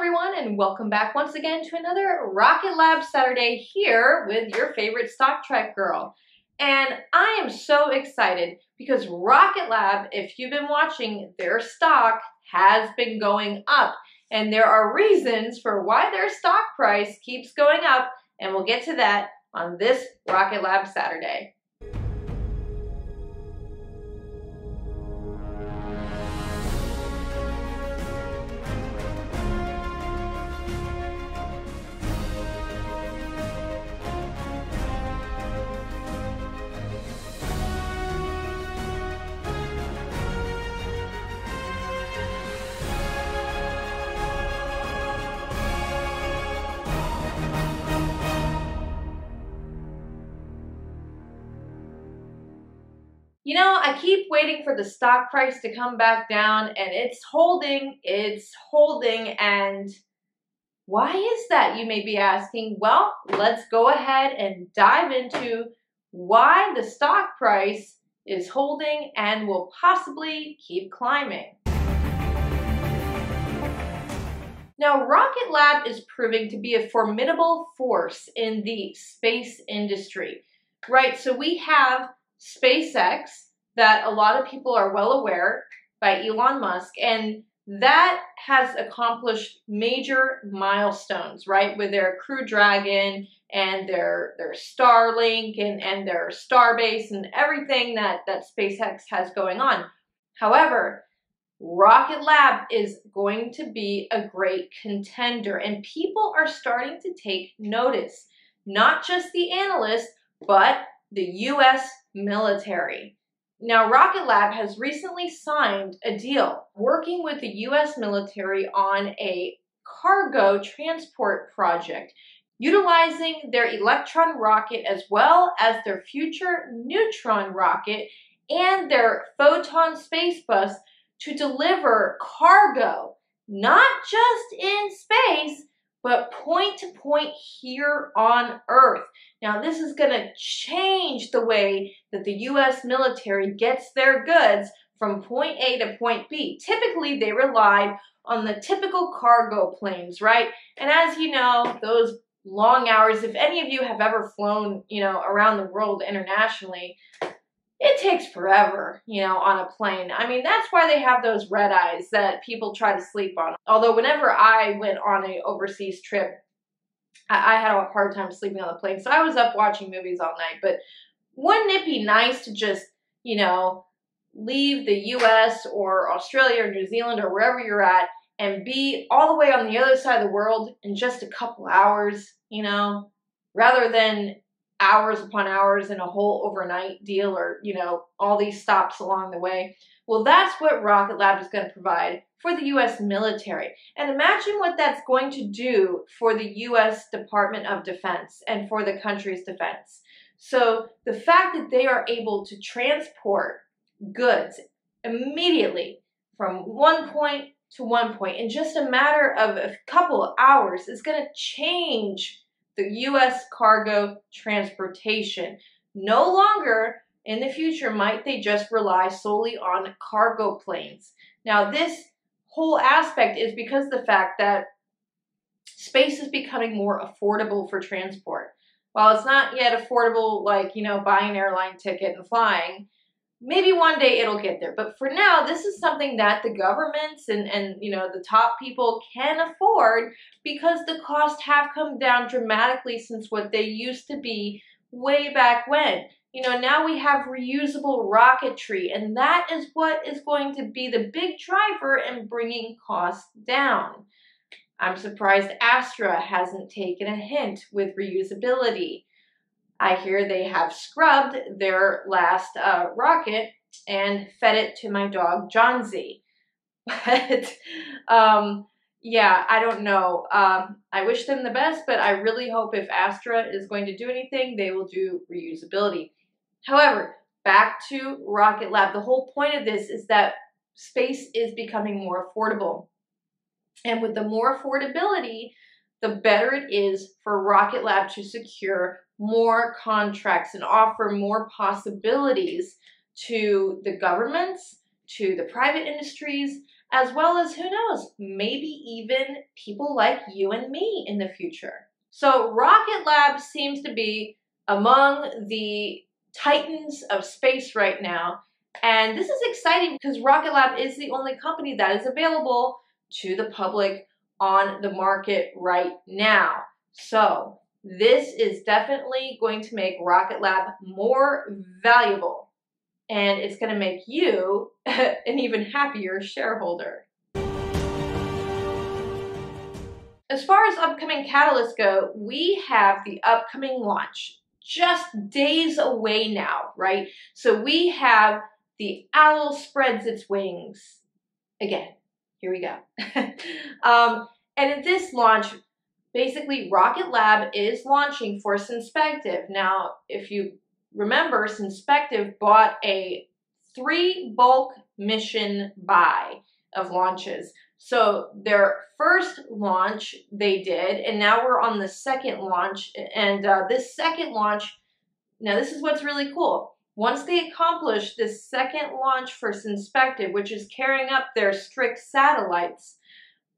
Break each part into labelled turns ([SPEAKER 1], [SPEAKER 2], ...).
[SPEAKER 1] everyone, and welcome back once again to another Rocket Lab Saturday here with your favorite stock trek girl. And I am so excited because Rocket Lab, if you've been watching, their stock has been going up. And there are reasons for why their stock price keeps going up, and we'll get to that on this Rocket Lab Saturday. You know, I keep waiting for the stock price to come back down, and it's holding, and why is that, you may be asking? Well, let's go ahead and dive into why the stock price is holding and will possibly keep climbing. Now, Rocket Lab is proving to be a formidable force in the space industry, right? So we have SpaceX, that a lot of people are well aware, by Elon Musk, and that has accomplished major milestones, right, with their Crew Dragon and their Starlink and their Starbase and everything that SpaceX has going on. However, Rocket Lab is going to be a great contender, and people are starting to take notice, not just the analysts, but the U.S. military. Now, Rocket Lab has recently signed a deal working with the U.S. military on a cargo transport project, utilizing their Electron rocket as well as their future Neutron rocket and their Photon space bus to deliver cargo, not just in space, but point to point here on Earth. Now, this is going to change the way that the U.S. military gets their goods from point A to point B. Typically, they relied on the typical cargo planes, right? And as you know, those long hours, if any of you have ever flown, around the world internationally, it takes forever, on a plane. I mean, that's why they have those red eyes that people try to sleep on. Although whenever I went on an overseas trip, I had a hard time sleeping on the plane. So I was up watching movies all night. But wouldn't it be nice to just, leave the US or Australia or New Zealand or wherever you're at and be all the way on the other side of the world in just a couple hours, rather than hours upon hours in a whole overnight deal or, all these stops along the way. Well, that's what Rocket Lab is going to provide for the U.S. military. And imagine what that's going to do for the U.S. Department of Defense and for the country's defense. So the fact that they are able to transport goods immediately from one point to one point in just a matter of a couple of hours is going to change the U.S. cargo transportation. No longer in the future might they just rely solely on cargo planes. Now, this whole aspect is because of the fact that space is becoming more affordable for transport. While it's not yet affordable like, buying an airline ticket and flying, maybe one day it'll get there. But for now, this is something that the governments and the top people can afford because the costs have come down dramatically since what they used to be way back when. Now we have reusable rocketry, and that is what is going to be the big driver in bringing costs down. I'm surprised Astra hasn't taken a hint with reusability. I hear they have scrubbed their last rocket and fed it to my dog, Johnsy. But, yeah, I don't know. I wish them the best, but I really hope if Astra is going to do anything, they will do reusability. However, back to Rocket Lab. The whole point of this is that space is becoming more affordable. And with the more affordability, the better it is for Rocket Lab to secure more contracts and offer more possibilities to the governments, to the private industries, as well as, who knows, maybe even people like you and me in the future. So Rocket Lab seems to be among the titans of space right now. And this is exciting because Rocket Lab is the only company that is available to the public on the market right now. So this is definitely going to make Rocket Lab more valuable, and it's going to make you an even happier shareholder. As far as upcoming catalysts go, we have the upcoming launch just days away now, right? So we have the owl spreads its wings again. Here we go. And at this launch, basically Rocket Lab is launching for Synspective. Now, if you remember, Synspective bought a 3 bulk mission buy of launches. So their first launch they did, and now we're on the second launch. And this second launch, now this is what's really cool. Once they accomplish this second launch for Synspective, which is carrying up their Strict satellites,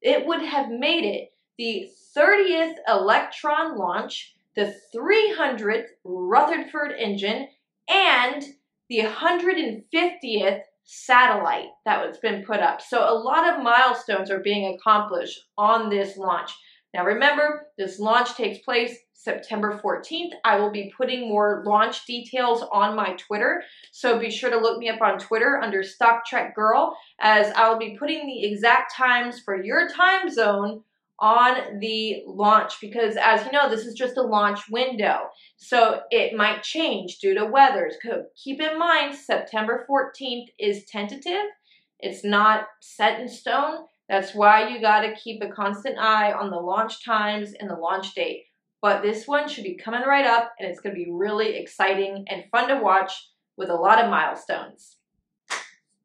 [SPEAKER 1] it would have made it the 30th Electron launch, the 300th Rutherford engine, and the 150th satellite that's been put up. So a lot of milestones are being accomplished on this launch. Now remember, this launch takes place September 14th. I will be putting more launch details on my Twitter, so be sure to look me up on Twitter under Stock Trek Girl, as I will be putting the exact times for your time zone on the launch, because as you know, this is just a launch window, so it might change due to weather. Keep in mind, September 14th is tentative. It's not set in stone. That's why you got to keep a constant eye on the launch times and the launch date. But this one should be coming right up, and it's going to be really exciting and fun to watch with a lot of milestones.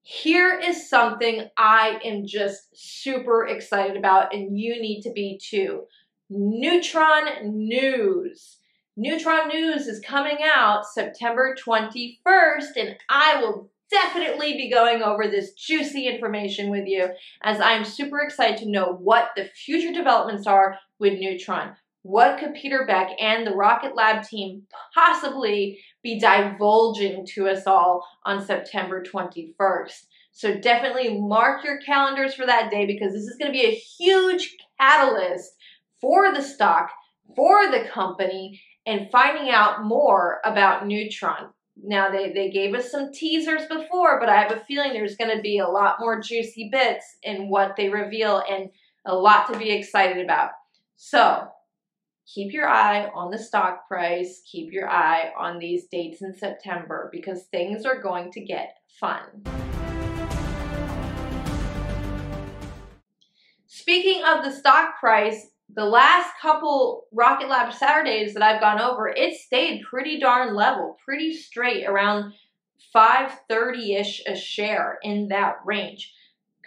[SPEAKER 1] Here is something I am just super excited about, and you need to be too. Neutron News. Neutron News is coming out September 21st, and I will definitely be going over this juicy information with you, as I'm super excited to know what the future developments are with Neutron. What could Peter Beck and the Rocket Lab team possibly be divulging to us all on September 21st? So definitely mark your calendars for that day, because this is going to be a huge catalyst for the stock, for the company, and finding out more about Neutron. Now, they gave us some teasers before, but I have a feeling there's going to be a lot more juicy bits in what they reveal, and a lot to be excited about. So keep your eye on the stock price. Keep your eye on these dates in September, because things are going to get fun. Speaking of the stock price, the last couple Rocket Lab Saturdays that I've gone over, it stayed pretty darn level, pretty straight around 530-ish a share, in that range.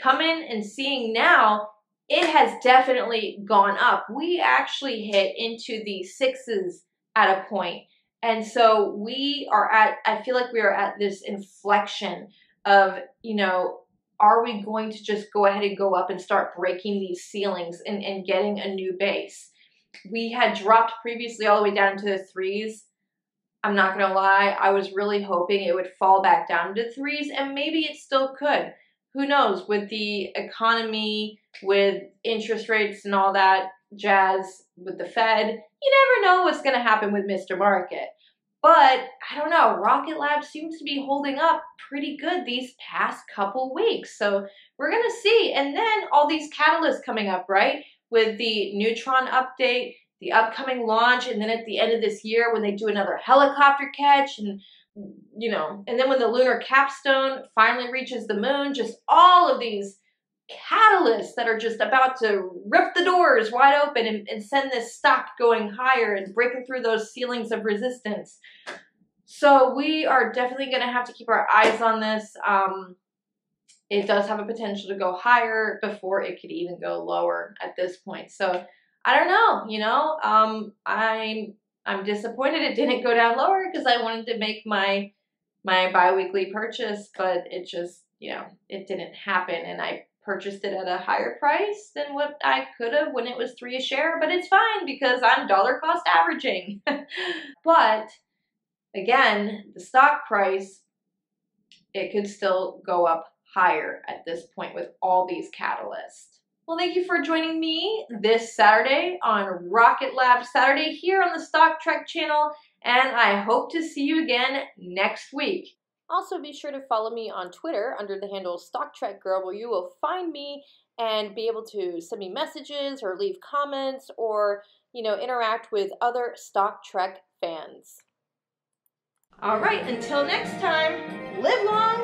[SPEAKER 1] Coming and seeing now, it has definitely gone up. We actually hit into the 6s at a point. And so we are at, I feel like we are at this inflection of, you know, are we going to just go ahead and go up and start breaking these ceilings and getting a new base? We had dropped previously all the way down to the 3s. I'm not going to lie, I was really hoping it would fall back down to 3s, and maybe it still could. Who knows, with the economy, with interest rates and all that jazz with the Fed, you never know what's going to happen with Mr. Market. But I don't know, Rocket Lab seems to be holding up pretty good these past couple weeks. So we're going to see. And then all these catalysts coming up, right? With the Neutron update, the upcoming launch, and then at the end of this year when they do another helicopter catch, and you know, and then when the lunar capstone finally reaches the moon, just all of these catalysts that are just about to rip the doors wide open and send this stock going higher and breaking through those ceilings of resistance. So we are definitely going to have to keep our eyes on this. It does have a potential to go higher before it could even go lower at this point. So I don't know, you know, I'm disappointed it didn't go down lower, because I wanted to make my bi-weekly purchase, but it just, you know, it didn't happen. And I purchased it at a higher price than what I could have when it was $3 a share, but it's fine because I'm dollar cost averaging. But again, the stock price, it could still go up higher at this point with all these catalysts. Well, thank you for joining me this Saturday on Rocket Lab Saturday here on the Stock Trek channel, and I hope to see you again next week. Also, be sure to follow me on Twitter under the handle Stock Trek Girl, where you will find me and be able to send me messages or leave comments or, interact with other Stock Trek fans. All right, until next time, live long